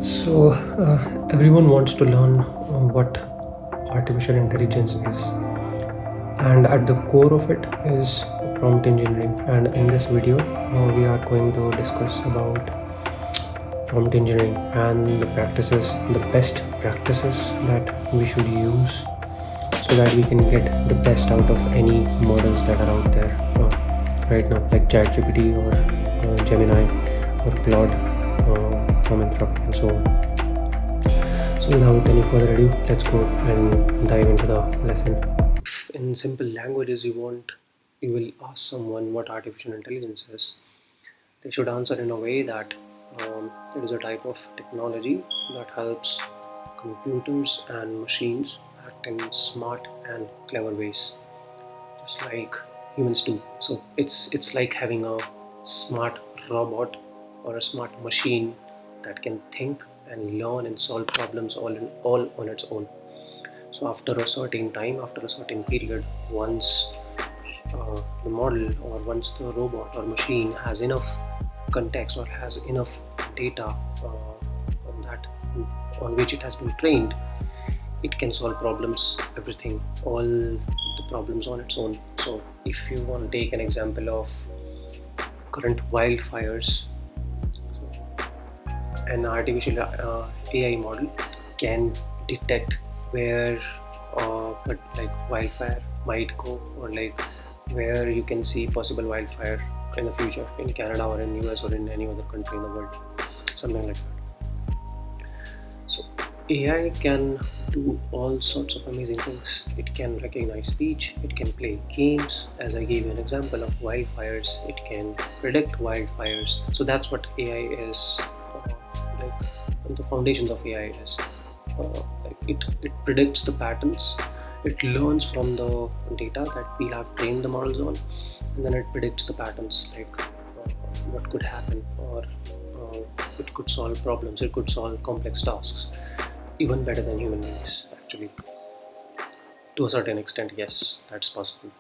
Everyone wants to learn what artificial intelligence is, and at the core of it is prompt engineering. And in this video, we are going to discuss about prompt engineering and the practices, the best practices that we should use so that we can get the best out of any models that are out there right now, like ChatGPT or Gemini or Claude from Anthropic and so on. So without any further ado, let's go and dive into the lesson. If in simple languages you will ask someone what artificial intelligence is, they should answer in a way that it is a type of technology that helps computers and machines act in smart and clever ways, just like humans do. So it's like having a smart robot or a smart machine that can think and learn and solve problems all on its own. So after a certain time, after a certain period, once the model or once the robot or machine has enough context or has enough data on that on which it has been trained, it can solve problems, everything, all the problems on its own. So if you want to take an example of current wildfires, an artificial AI model can detect where but like wildfire might go, or like where you can see possible wildfire in the future in Canada or in US or in any other country in the world, something like that. So AI can do all sorts of amazing things. It can recognize speech, it can play games. As I gave you an example of wildfires, it can predict wildfires. So that's what AI is, like the foundations of AI is. Like it predicts the patterns, it learns from the data that we have trained the models on, and then it predicts the patterns, like what could happen, or it could solve problems, it could solve complex tasks even better than human beings, actually. To a certain extent, yes, that's possible.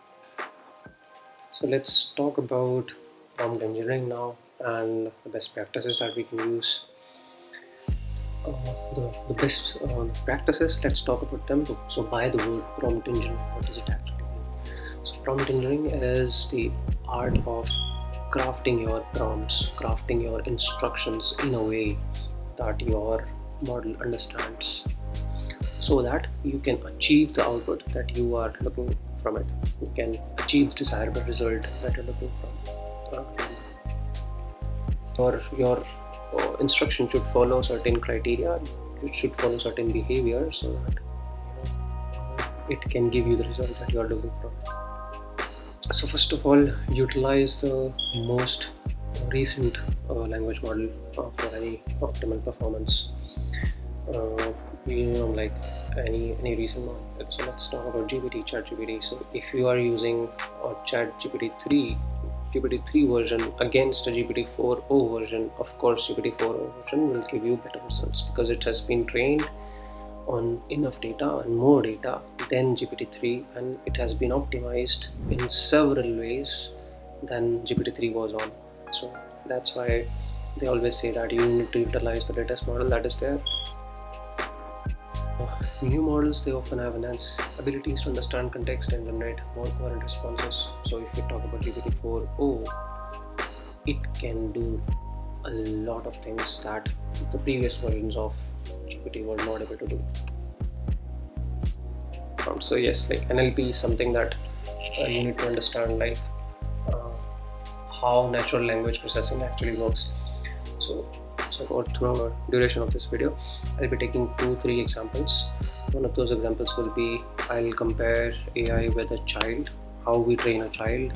So let's talk about prompt engineering now and the best practices that we can use. The best practices, let's talk about them. So by the word prompt engineering, what does it actually mean? So prompt engineering is the art of crafting your prompts, crafting your instructions in a way that your model understands, so that you can achieve the output that you are looking from it. You can achieve the desirable result that you're looking from. Your instruction should follow certain criteria. It should follow certain behavior so that it can give you the result that you are looking for. So first of all, utilize the most recent language model for any optimal performance. Like any recent model. So let's talk about ChatGPT. So if you are using ChatGPT 3 GPT-3 version against a GPT-4o version, of course GPT-4o version will give you better results because it has been trained on enough data and more data than GPT-3, and it has been optimized in several ways than GPT-3 was on. So that's why they always say that you need to utilize the latest model that is there. New models, they often have enhanced abilities to understand context and generate more coherent responses. So if we talk about GPT-4o, it can do a lot of things that the previous versions of GPT were not able to do. So yes, like NLP is something that you need to understand, like how natural language processing actually works. So throughout the duration of this video, I'll be taking 2-3 examples. One of those examples will be I'll compare AI with a child, how we train a child,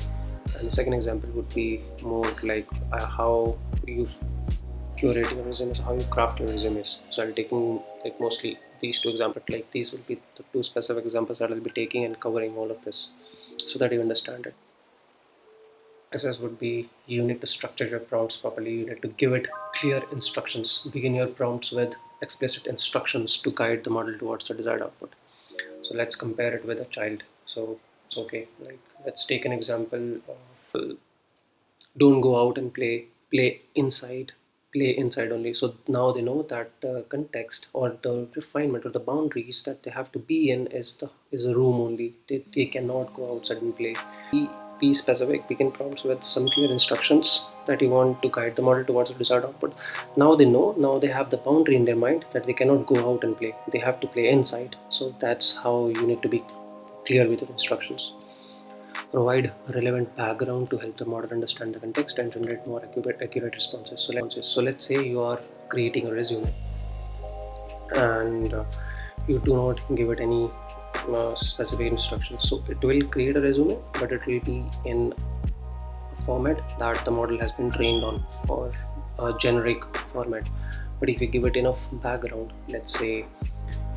and the second example would be more like how you curate your resumes, how you craft your resumes. So I'll be taking like mostly these two examples. Like these will be the two specific examples that I'll be taking and covering all of this, so that you understand it. Practices would be you need to structure your prompts properly. You need to give it clear instructions. Begin your prompts with explicit instructions to guide the model towards the desired output. So let's compare it with a child. So it's okay. Like let's take an example of don't go out and play inside. play inside only. So now they know that the context or the refinement or the boundaries that they have to be in is a room only. They cannot go outside and play. Be specific. Begin prompts with some clear instructions that you want to guide the model towards the desired output. Now they know. Now they have the boundary in their mind that they cannot go out and play. They have to play inside. So that's how you need to be clear with your instructions. Provide relevant background to help the model understand the context and generate more accurate responses. So let's say you are creating a resume and you do not give it any specific instructions. So it will create a resume, but it will be in a format that the model has been trained on, or a generic format. But if you give it enough background, let's say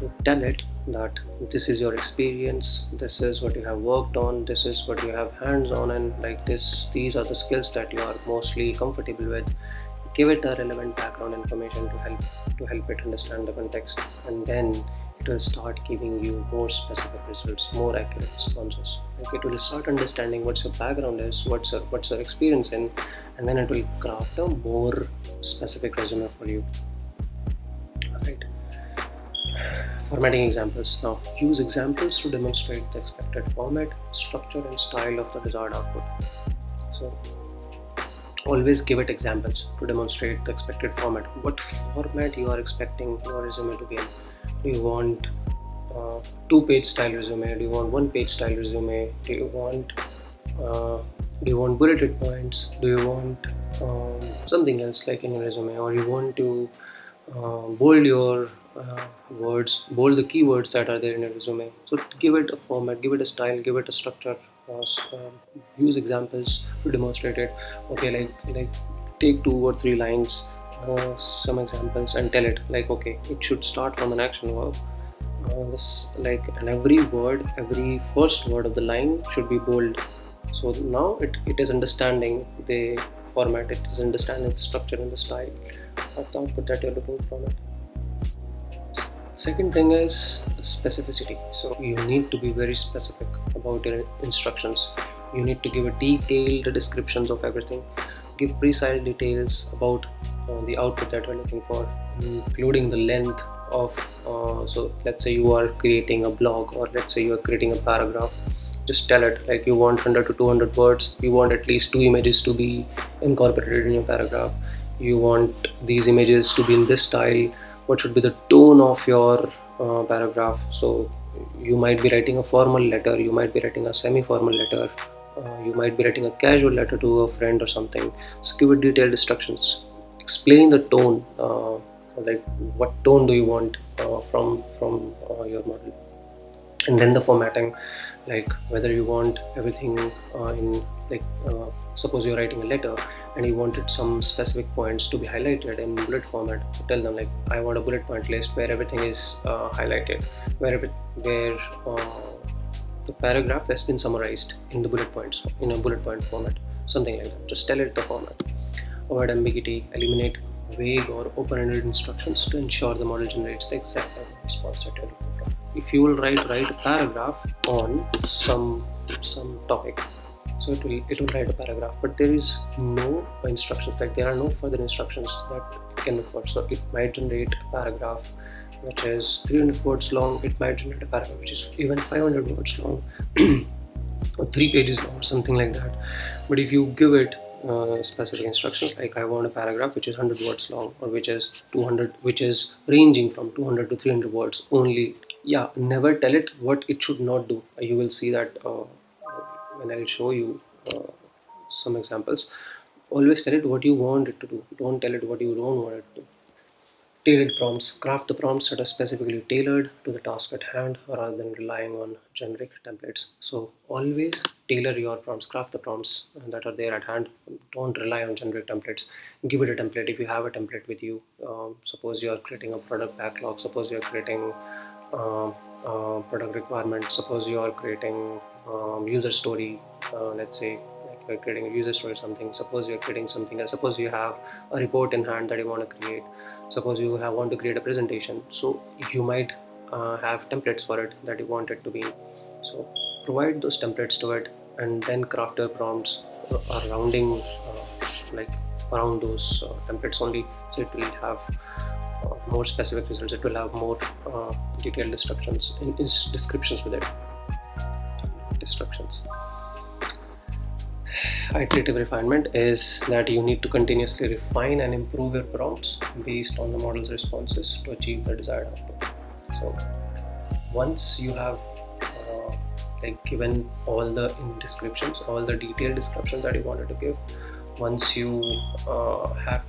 you tell it that this is your experience, this is what you have worked on, this is what you have hands on, and like this, these are the skills that you are mostly comfortable with. Give it a relevant background information to help it understand the context, and then it will start giving you more specific results, more accurate responses. Like it will start understanding what your background is, what's your experience in, and then it will craft a more specific resume for you. Right. Formatting examples. Now use examples to demonstrate the expected format, structure, and style of the desired output. So always give it examples to demonstrate the expected format. What format you are expecting your resume to be in? Do you want two-page style resume? Do you want one-page style resume? Do you want bulleted points? Do you want something else like in your resume, or you want to bold your words, bold the keywords that are there in your resume? So give it a format, give it a style, give it a structure. Use examples to demonstrate it. Okay, like take 2 or 3 lines, some examples, and tell it like, okay, it should start from an action verb. And every first word of the line should be bold. So now it is understanding the format, it is understanding the structure and the style of the output that you're looking from it. Second thing is specificity. So you need to be very specific about your instructions. You need to give a detailed descriptions of everything. Give precise details about the output that you're looking for, including the length of so let's say you are creating a blog, or let's say you are creating a paragraph. Just tell it like you want 100 to 200 words, you want at least 2 images to be incorporated in your paragraph, you want these images to be in this style, what should be the tone of your paragraph. So you might be writing a formal letter, you might be writing a semi-formal letter, you might be writing a casual letter to a friend or something. So give it detailed instructions. Explain the tone, like what tone do you want from your model, and then the formatting, like whether you want everything in like suppose you're writing a letter and you wanted some specific points to be highlighted in bullet format. So tell them like, I want a bullet point list where everything is highlighted, where the paragraph has been summarized in the bullet points in a bullet point format, something like that. Just tell it the format. Avoid ambiguity, eliminate vague or open-ended instructions to ensure the model generates the exact response that you're looking for. If you will write a paragraph on some topic, so it will write a paragraph, but there is no instructions, like there are no further instructions that it can look for. So it might generate a paragraph which is 300 words long, it might generate a paragraph which is even 500 words long or 3 pages long or something like that. But if you give it specific instructions like, I want a paragraph which is 100 words long, or which is 200, which is ranging from 200 to 300 words only. Yeah, never tell it what it should not do. You will see that when I'll show you some examples. Always tell it what you want it to do, don't tell it what you don't want it to do. Tailored prompts. Craft the prompts that are specifically tailored to the task at hand rather than relying on generic templates. So always tailor your prompts, craft the prompts that are there at hand. Don't rely on generic templates. Give it a template if you have a template with you. Suppose you are creating a product backlog, suppose you are creating product requirements, suppose you are creating user story, let's say you're creating a user story or something, suppose you're creating something else, suppose you have a report in hand that you want to create, suppose you want to create a presentation. So you might have templates for it that you want it to be. So provide those templates to it, and then craft your prompts surrounding like around those templates only, so it will have more specific results. It will have more detailed descriptions with it. Iterative refinement is that you need to continuously refine and improve your prompts based on the model's responses to achieve the desired output. So once you have given all the descriptions, all the detailed descriptions that you wanted to give, once you have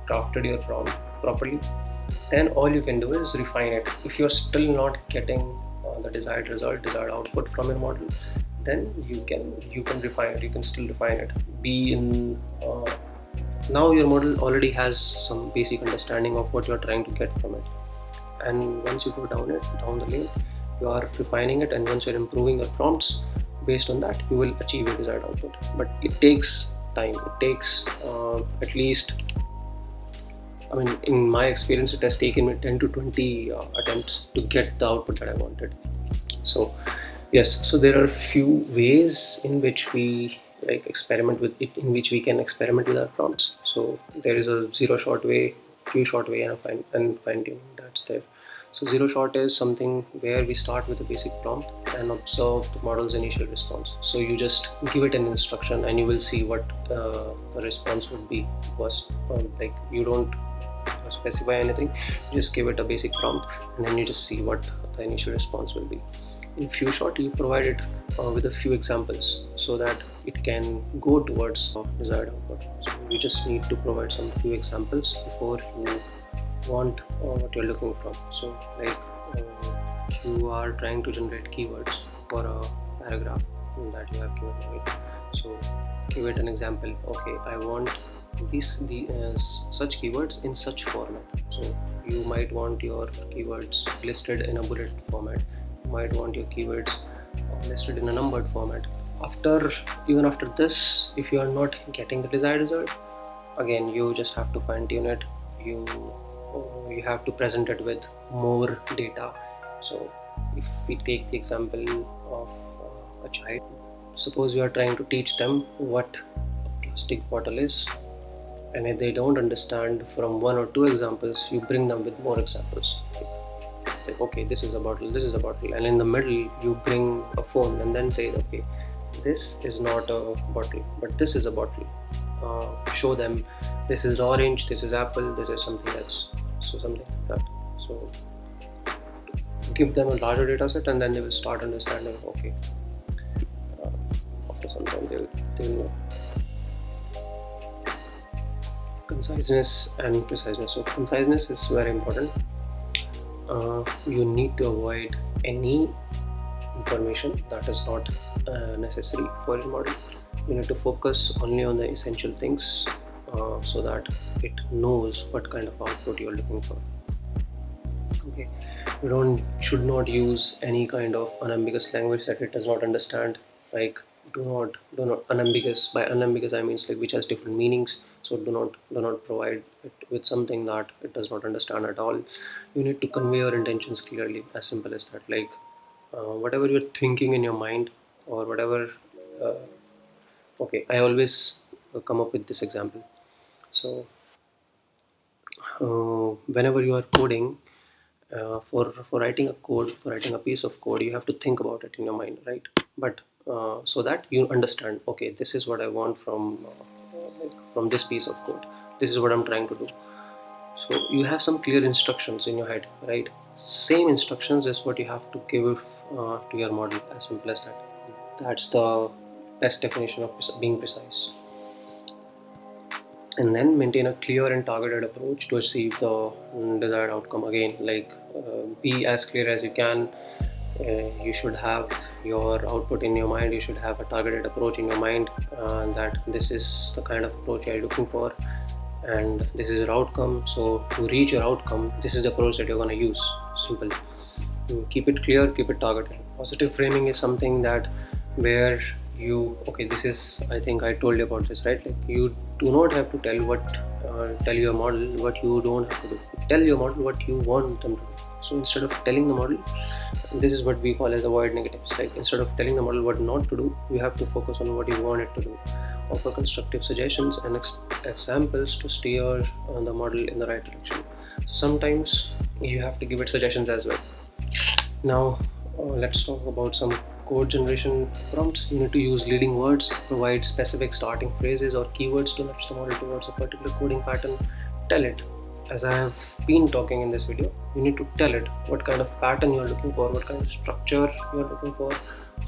crafted your prompt properly, then all you can do is refine it. If you're still not getting the desired output from your model, then you can refine it. You can still refine it. Now your model already has some basic understanding of what you're trying to get from it, and once you go down the lane, you are refining it, and once you're improving your prompts based on that, you will achieve your desired output. But it takes time. It takes at least, in my experience, it has taken me 10 to 20 attempts to get the output that I wanted. So yes, so there are few ways in which we experiment with it, in which we can experiment with our prompts. So there is a zero shot way, few shot way, and a fine tune that's there. So zero shot is something where we start with a basic prompt and observe the model's initial response. So you just give it an instruction and you will see what the response would be. First, you don't specify anything, you just give it a basic prompt and then you just see what the initial response will be. In few shot, you provide it with a few examples so that it can go towards desired output. So you just need to provide some few examples before you want what you're looking for. So you are trying to generate keywords for a paragraph that you have given, right? So give it an example. Okay, I want such keywords in such format. So you might want your keywords listed in a bullet format. You might want your keywords listed in a numbered format. Even after this, if you are not getting the desired result, again you just have to fine tune it. You have to present it with more data. So if we take the example of a child, suppose you are trying to teach them what a plastic bottle is, and if they don't understand from one or two examples, you bring them with more examples. Like, okay, this is a bottle, and in the middle you bring a phone and then say, okay, this is not a bottle, but this is a bottle. Show them this is orange, this is apple, this is something else. So something like that. So give them a larger data set and then they will start understanding. Okay, after some time they will know. Conciseness and preciseness. So conciseness is very important. You need to avoid any information that is not necessary for your model. You need to focus only on the essential things so that it knows what kind of output you're looking for. Okay, you should not use any kind of unambiguous language that it does not understand. Like do not unambiguous. By unambiguous I mean which has different meanings. So do not provide it with something that it does not understand at all. You need to convey your intentions clearly, as simple as that. Like whatever you're thinking in your mind, or whatever. Okay, I always come up with this example. So whenever you are coding, for writing a piece of code, you have to think about it in your mind, right? But so that you understand, okay, this is what I want from this piece of code. This is what I'm trying to do. So you have some clear instructions in your head, right? Same instructions is what you have to give to your model, as simple as that. That's the best definition of being precise. And then maintain a clear and targeted approach to achieve the desired outcome. Again, be as clear as you can. You should have your output in your mind. You should have a targeted approach in your mind, that this is the kind of approach you're looking for and this is your outcome. So to reach your outcome, this is the approach that you're going to use. Simple. Keep it clear, keep it targeted. Positive framing is something that where this is, I think I told you about this, right? Like you do not have to tell your model what you don't have to do. Tell your model what you want them to do. So instead of telling the model, this is what we call as avoid negatives. Like instead of telling the model what not to do, you have to focus on what you want it to do. offer constructive suggestions and examples to steer the model in the right direction. So sometimes you have to give it suggestions as well. Now let's talk about some code generation prompts. You need to use leading words, provide specific starting phrases or keywords to nudge the model towards a particular coding pattern. Tell it, as I have been talking in this video, you need to tell it what kind of pattern you are looking for, what kind of structure you are looking for,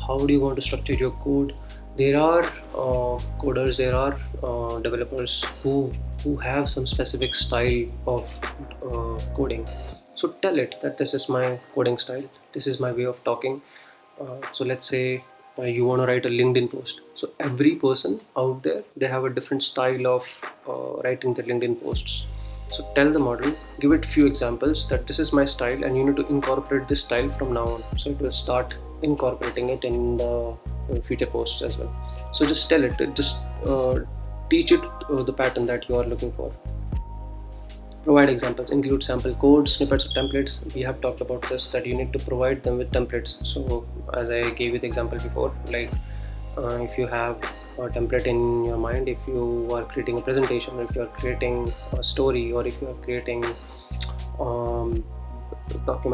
how do you want to structure your code. There are coders, there are developers who have some specific style of coding. So tell it that this is my coding style, this is my way of talking. So let's say you want to write a LinkedIn post. So every person out there, they have a different style of writing their LinkedIn posts. So tell the model, give it few examples that this is my style and you need to incorporate this style from now on. So it will start incorporating it in the future posts as well. So just tell it, just teach it the pattern that you are looking for. Provide examples, include sample code, snippets or templates. We have talked about this, that you need to provide them with templates. So as I gave you the example before, like if you have a template in your mind, if you are creating a presentation, or if you are creating a story, or if you are creating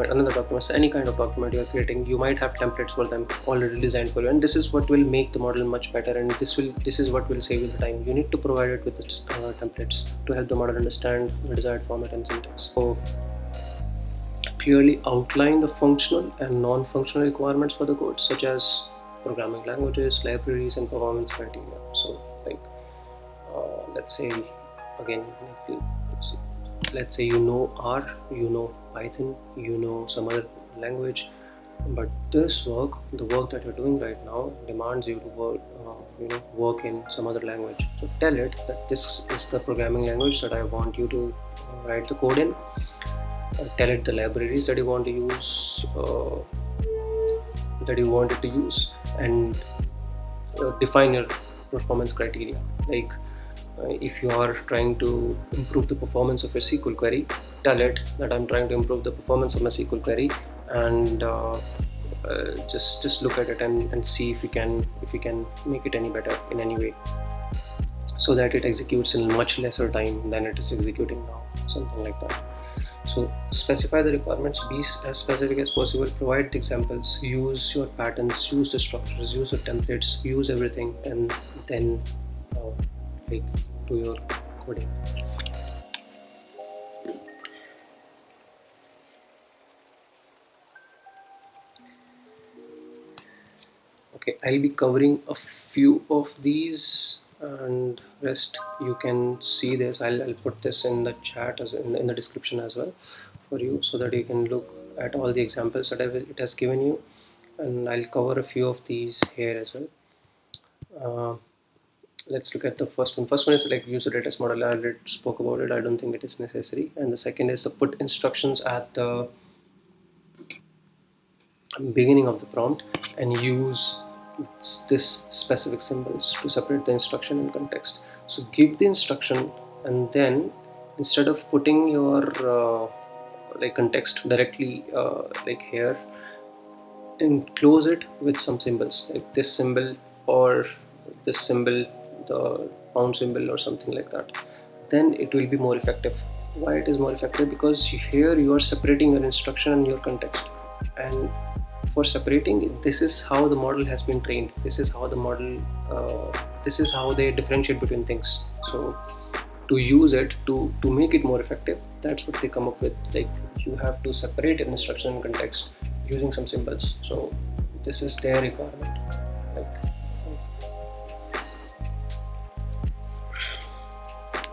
another document, any kind of document you are creating, you might have templates for them already designed for you, and this is what will make the model much better, and this is what will save you the time. You need to provide it with its templates to help the model understand the desired format and syntax. So clearly outline the functional and non-functional requirements for the code, such as programming languages, libraries, and performance criteria. So like let's say again, let's say you know R, you know Python, you know some other language, but this work, the work that you're doing right now, demands you to work in some other language. So tell it that this is the programming language that I want you to write the code in. Tell it the libraries that you want to use, and define your performance criteria. Like if you are trying to improve the performance of your SQL query, tell it that I'm trying to improve the performance of my SQL query, and just look at it and see if you can make it any better in any way, so that it executes in much lesser time than it is executing now, something like that. So specify the requirements, be as specific as possible, provide examples, use your patterns, use the structures, use the templates, use everything, and then like do your coding. Okay, I'll be covering a few of these, and rest you can see this. I'll put this in the chat as in the description as well for you, so that you can look at all the examples that it has given you, and I'll cover a few of these here as well. Let's look at the first one. First one is like use a data model. I already spoke about it. I don't think it is necessary. And the second is to put instructions at the beginning of the prompt and use this specific symbols to separate the instruction and context. So give the instruction, and then instead of putting your like context directly like here, enclose it with some symbols, like this symbol or this symbol, the pound symbol or something like that. Then it will be more effective. Why it is more effective? Because here you are separating your instruction and your context, and for separating, this is how the model has been trained. This is how the model this is how they differentiate between things. So to use it to make it more effective, that's what they come up with. Like you have to separate an instruction and context using some symbols. So this is their requirement. Like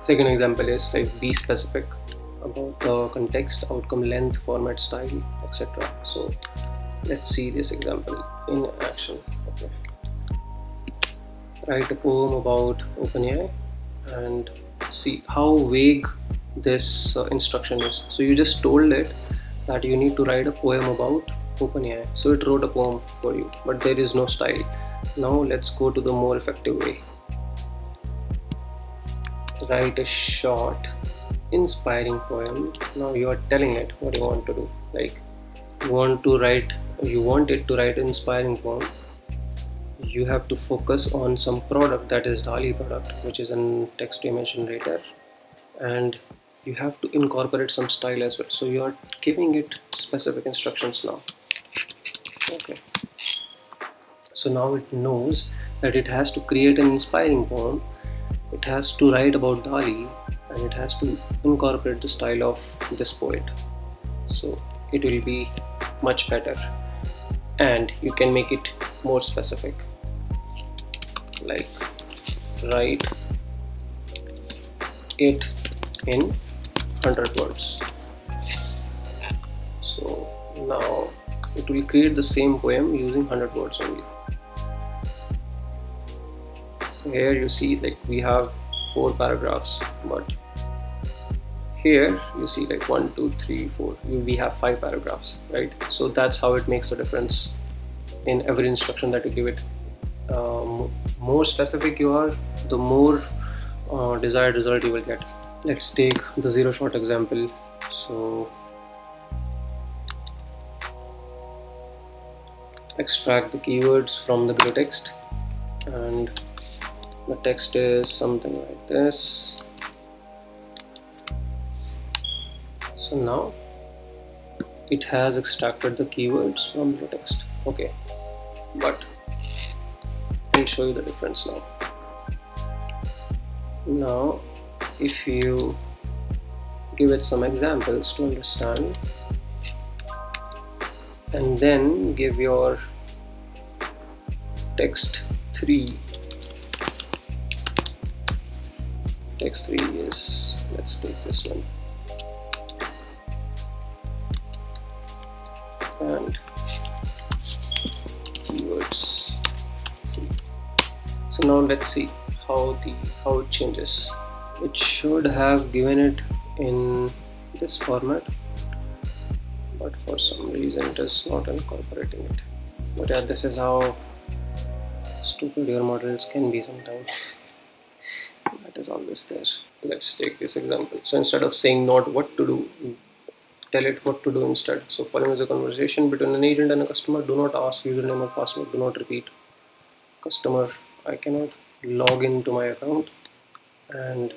second example is like be specific about the context, outcome, length, format, style, etc. So let's see this example in action. Okay. Write a poem about OpenAI and see how vague this instruction is. So you just told it that you need to write a poem about OpenAI. So it wrote a poem for you, but there is no style. Now let's go to the more effective way. Write a short, inspiring poem. Now you are telling it what you want to do. Like you want it to write an inspiring poem. you have to focus on some product, that is DALI product, which is a text to image generator, and you have to incorporate some style as well. So you are giving it specific instructions now. Okay, so now it knows that it has to create an inspiring poem, it has to write about Dali, and it has to incorporate the style of this poet. So it will be much better, and you can make it more specific, like write it in 100 words. So now it will create the same poem using 100 words only. So here you see, like, we have 4 paragraphs, but here you see like 1, 2, 3, 4, we have 5 paragraphs, right? So that's how it makes a difference in every instruction that you give it. More specific you are, the more desired result you will get. Let's take the 0 shot example. So extract the keywords from the blue text, and the text is something like this. So now it has extracted the keywords from the text. Okay, but I'll show you the difference now. Now if you give it some examples to understand, and then give your text 3. Text 3 is, let's take this one, and keywords 3. So now let's see how it changes. It should have given it in this format, but for some reason it is not incorporating it. But yeah, this is how stupid your models can be sometimes. That is always there. Let's take this example. So instead of saying not what to do, tell it what to do instead. So following is a conversation between an agent and a customer. Do not ask username or password. Do not repeat. Customer, I cannot log into my account, and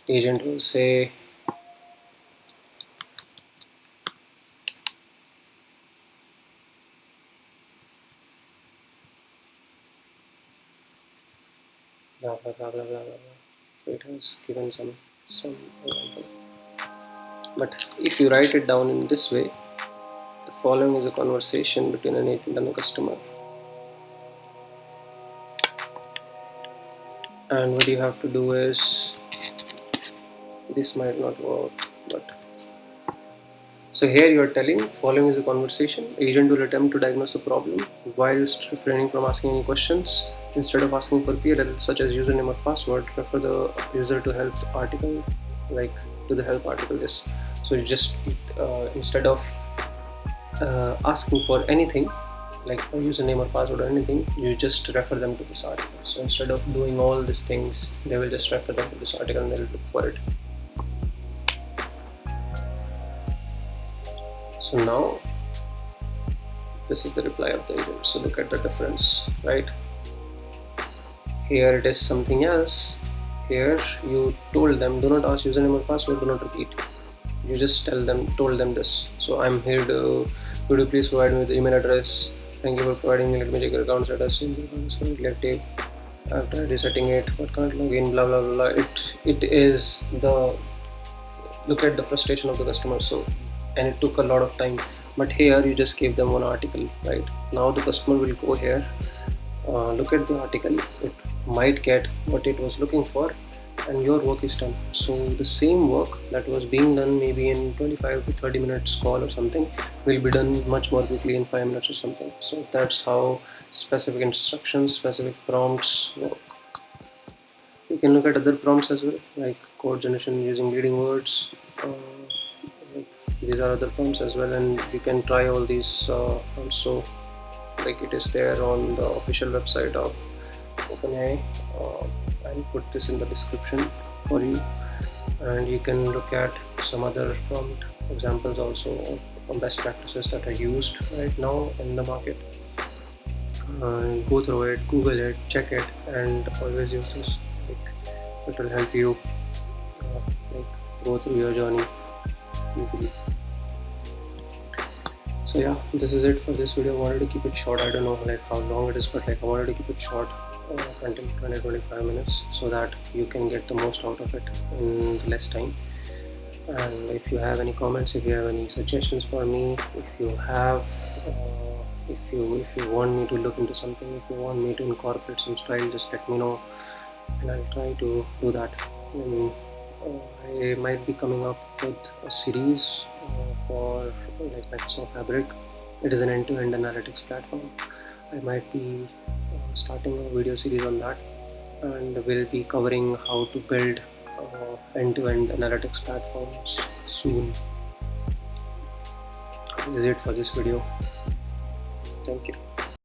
agent will say blah blah blah blah blah blah. So it has given some example. But if you write it down in this way, the following is a conversation between an agent and a customer. And what you have to do is, this might not work, but so here you are telling following is a conversation. Agent will attempt to diagnose the problem whilst refraining from asking any questions. Instead of asking for PLL such as username or password, refer the user to help article, like to the help article this. So you just instead of asking for anything like a username or password or anything, you just refer them to this article. So instead of doing all these things, they will just refer them to this article and they'll look for it. So now this is the reply of the agent. So look at the difference, right? Here it is something else. Here you told them do not ask username or password, do not repeat. You just told them this. So I'm here to, could you please provide me the email address? Thank you for providing me. Let me check your account status. Active. After resetting it, but can't log in. Blah blah blah. It is the, look at the frustration of the customer. So, and it took a lot of time. But here you just gave them one article, right? Now the customer will go here, look at the article. It might get what it was looking for, and your work is done. So the same work that was being done maybe in 25 to 30 minutes call or something will be done much more quickly in 5 minutes or something. So that's how specific instructions, specific prompts work. You can look at other prompts as well, like code generation using leading words. These are other prompts as well, and you can try all these also, like it is there on the official website of OpenAI. I'll put this in the description for you, and you can look at some other prompt examples also of best practices that are used right now in the market. go through it, Google it, check it, and always use this. Like, it will help you like go through your journey easily. So yeah, this is it for this video. I wanted to keep it short. I don't know like how long it is, but like I wanted to keep it short until 20-25 minutes so that you can get the most out of it in less time. And if you have any comments, if you have any suggestions for me, if you have if you want me to look into something, if you want me to incorporate some style, just let me know and I'll try to do that. And I might be coming up with a series for like Microsoft Fabric. It is an end-to-end analytics platform. I might be starting a video series on that, and we'll be covering how to build end-to-end analytics platforms soon. This is it for this video. Thank you.